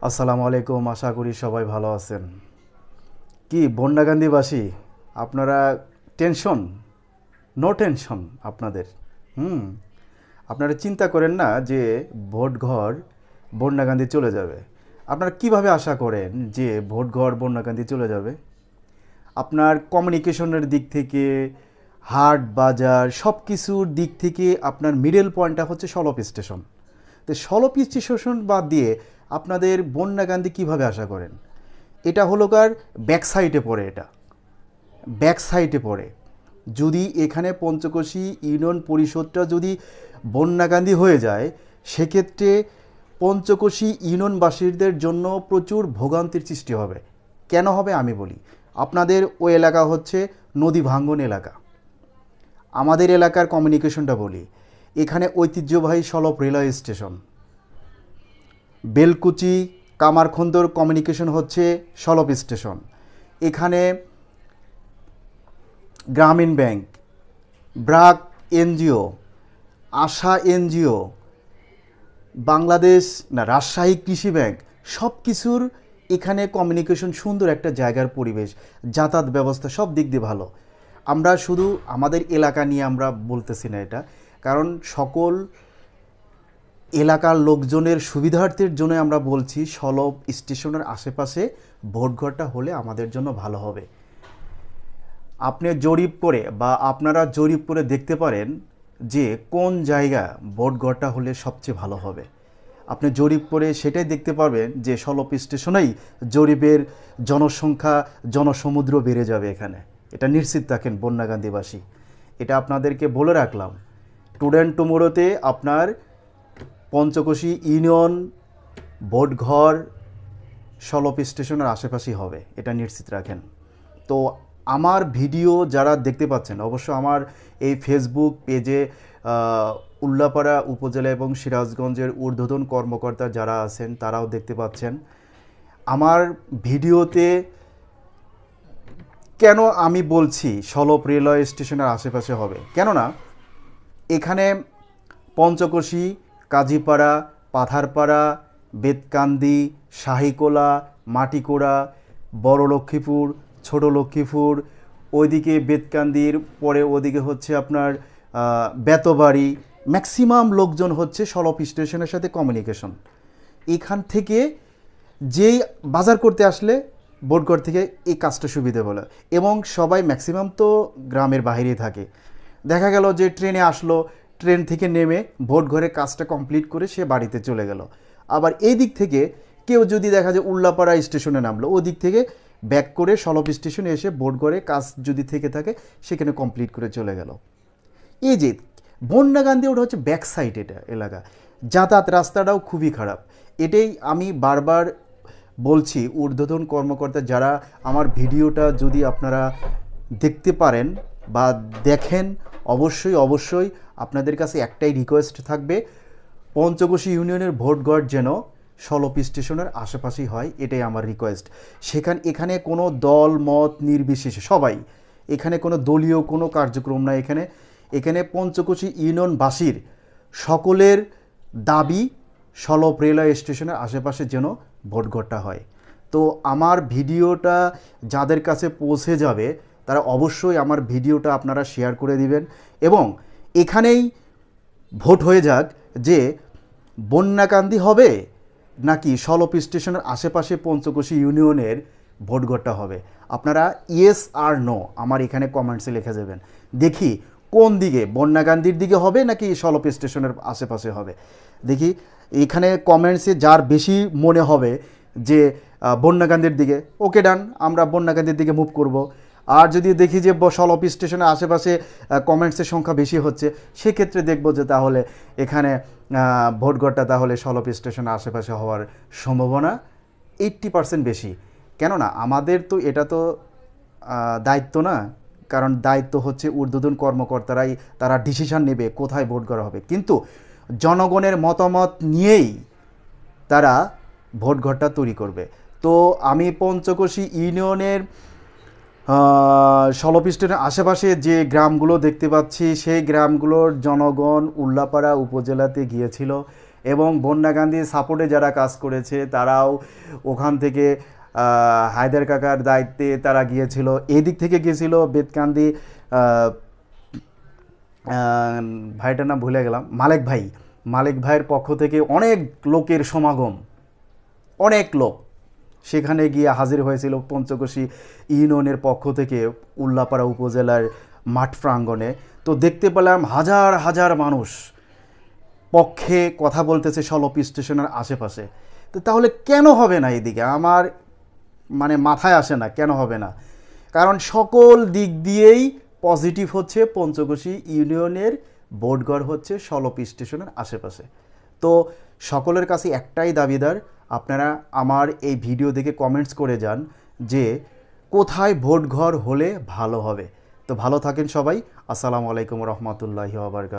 আসসালামু আলাইকুম। আশা করি সবাই ভালো আছেন। কি বন্যাকান্দিবাসী, আপনারা টেনশন? নো টেনশন আপনাদের। হুম আপনারা চিন্তা করেন না যে ভোট ঘর বন্যাকান্দি চলে যাবে। আপনারা কিভাবে আশা করেন যে ভোট ঘর বন্যাকান্দি চলে যাবে? আপনার কমিউনিকেশনের দিক থেকে, হাট বাজার সব কিছুর দিক থেকে আপনার মিডল পয়েন্টটা হচ্ছে সলপ স্টেশন। তো সলপ স্টেশন বাদ দিয়ে আপনাদের বন্যাকান্দি কিভাবে আশা করেন? এটা হলো কার ব্যাক সাইডে পড়ে, এটা ব্যাক সাইডে পড়ে। যদি এখানে পঞ্চকোশী ইউনিয়ন পরিষদটা যদি বন্যাকান্দি হয়ে যায়, সেক্ষেত্রে পঞ্চকোশী ইউনিয়নবাসীদের জন্য প্রচুর ভোগান্তির সৃষ্টি হবে। কেন হবে আমি বলি। আপনাদের ওই এলাকা হচ্ছে নদী ভাঙ্গন এলাকা। আমাদের এলাকার কমিউনিকেশনটা বলি, এখানে ঐতিহ্যবাহী সলপ রেলওয়ে স্টেশন, বেলকুচি কামারখন্দর কমিউনিকেশন হচ্ছে সলপ স্টেশন। এখানে Grameen bank, BRAC NGO, Asha NGO, Bangladesh না রাজশাহী কৃষি ব্যাংক, সব কিছুর এখানে কমিউনিকেশন, সুন্দর একটা জায়গার পরিবেশ, যাতায়াত ব্যবস্থা সব দিক দিয়ে ভালো। আমরা শুধু আমাদের এলাকা নিয়ে আমরা বলতেছি না এটা, কারণ সকল এলাকার লোকজনের সুবিধার্থের জন্য আমরা বলছি সলব স্টেশনের আশেপাশে ভোটঘরটা হলে আমাদের জন্য ভালো হবে। আপনি জরিপ করে বা আপনারা জরিপ করে দেখতে পারেন যে কোন জায়গা ভোটঘরটা হলে সবচেয়ে ভালো হবে। আপনি জরিপ করে সেটাই দেখতে পারবেন যে সলপ স্টেশনেই জরিপের জনসংখ্যা, জনসমুদ্র বেড়ে যাবে এখানে। এটা নিশ্চিত থাকেন বন্যাকান্দিবাসী, এটা আপনাদেরকে বলে রাখলাম। টুডেন্ট টুমোরোতে আপনার পঞ্চকোশী ইউনিয়ন ভোটঘর সলপ স্টেশনের আশেপাশেই হবে, এটা নিশ্চিত রাখেন। তো আমার ভিডিও যারা দেখতে পাচ্ছেন, অবশ্য আমার এই ফেসবুক পেজে উল্লাপাড়া উপজেলা এবং সিরাজগঞ্জের ঊর্ধ্বতন কর্মকর্তা যারা আছেন তারাও দেখতে পাচ্ছেন। আমার ভিডিওতে কেন আমি বলছি সলপ রেলওয়ে স্টেশনের আশেপাশে হবে, কেননা এখানে পঞ্চকোশী, কাজীপাড়া, পাথারপাড়া, বেতকান্দি, শাহিকোলা, মাটিকোড়া, বড় লক্ষ্মীপুর, ছোট লক্ষ্মীপুর, ওইদিকে বেতকান্দির পরে ওদিকে হচ্ছে আপনার বেতবাড়ি, ম্যাক্সিমাম লোকজন হচ্ছে সলপ স্টেশনের সাথে কমিউনিকেশন। এখান থেকে যেই বাজার করতে আসলে বোটঘর থেকে এই কাজটা সুবিধে বলে, এবং সবাই ম্যাক্সিমাম তো গ্রামের বাইরেই থাকে। দেখা গেল যে ট্রেনে আসলো, ট্রেন থেকে নেমে ভোট ঘরে কাজটা কমপ্লিট করে সে বাড়িতে চলে গেল। আবার এই দিক থেকে কেউ যদি দেখা যায় উল্লাপাড়া স্টেশনে নামলো, ওদিক থেকে ব্যাক করে সলপ স্টেশনে এসে ভোট ঘরে কাজ যদি থেকে থাকে সেখানে কমপ্লিট করে চলে গেল। এই যে বন্যাকান্দি, ওটা হচ্ছে ব্যাক সাইড, এটা এলাকা যাতায়াত রাস্তাটাও খুবই খারাপ। এটাই আমি বারবার বলছি ঊর্ধ্বতন কর্মকর্তা যারা আমার ভিডিওটা যদি আপনারা দেখতে পারেন বা দেখেন, অবশ্যই অবশ্যই আপনাদের কাছে একটাই রিকোয়েস্ট থাকবে, পঞ্চকোশী ইউনিয়নের ভোটঘর যেন সলপ স্টেশনের আশেপাশেই হয়, এটাই আমার রিকোয়েস্ট। এখানে কোনো দল মত নির্বিশেষে সবাই, এখানে কোনো দলীয় কোনো কার্যক্রম নাই। এখানে পঞ্চকোশী ইউনিয়নবাসীর সকলের দাবি সলপ রেলওয়ে স্টেশনের আশেপাশে যেন ভোটঘরটা হয়। তো আমার ভিডিওটা যাদের কাছে পৌঁছে যাবে তারা অবশ্যই আমার ভিডিওটা আপনারা শেয়ার করে দিবেন, এবং এখানেই ভোট হয়ে যাক যে বন্যাকান্দি হবে নাকি সলপ স্টেশনের আশেপাশে পঞ্চকোশী ইউনিয়নের ভোটঘরটা হবে। আপনারা ইয়েস আর নো আমার এখানে কমেন্টসে লিখে যাবেন, দেখি কোন দিকে, বন্যাকান্দির দিকে হবে নাকি সলপ স্টেশনের আশেপাশে হবে। দেখি এখানে কমেন্টসে যার বেশি মনে হবে যে বন্যাকান্দির দিকে, ওকে ডান, আমরা বন্যাকান্দির দিকে মুভ করব। আর যদি দেখি যে সলপ স্টেশনের আশেপাশে কমেন্টসের সংখ্যা বেশি হচ্ছে, সেক্ষেত্রে দেখব যে তাহলে এখানে ভোটঘরটা তাহলে সলপ স্টেশনের আশেপাশে হওয়ার সম্ভাবনা 80% বেশি। কেননা আমাদের তো এটা তো দায়িত্ব না, কারণ দায়িত্ব হচ্ছে ঊর্ধ্বতন কর্মকর্তারাই, তারা ডিসিশন নেবে কোথায় ভোট করা হবে, কিন্তু জনগণের মতামত নিয়েই তারা ভোটঘরটা তৈরি করবে। তো আমি পঞ্চকোশী ইউনিয়নের সলপ স্টেশনের আশেপাশে যে গ্রামগুলো দেখতে পাচ্ছি, সেই গ্রামগুলোর জনগণ উল্লাপাড়া উপজেলাতে গিয়েছিল এবং বন্যাকান্দি সাপোর্টে যারা কাজ করেছে তারাও ওখান থেকে হায়দার কাকার দায়িত্বে তারা গিয়েছিল, এদিক থেকে গিয়েছিল বেতকান্দি ভাইটার নাম ভুলে গেলাম, মালেক ভাইয়ের পক্ষ থেকে অনেক লোকের সমাগম, অনেক লোক সেখানে গিয়ে হাজির হয়েছিল পঞ্চকোশী ইউনিয়নের পক্ষ থেকে উল্লাপাড়া উপজেলার মাঠ প্রাঙ্গণে। তো দেখতে পেলাম হাজার হাজার মানুষ পক্ষে কথা বলতেছে সলপ স্টেশনের আশেপাশে। তো তাহলে কেন হবে না এদিকে, আমার মানে মাথায় আসে না কেন হবে না। কারণ সকল দিক দিয়েই পজিটিভ হচ্ছে পঞ্চকোশী ইউনিয়নের ভোটঘর হচ্ছে সলপ স্টেশনের আশেপাশে। তো সকলের কাছে একটাই দাবিদার, আপনারা আমার এই ভিডিও দেখে কমেন্টস করে যান যে কোথায় ভোটঘর হলে ভালো হবে। তো ভালো থাকেন সবাই। আসসালামু আলাইকুম রহমতুল্লাহি ওয়া বারাকাতুহু।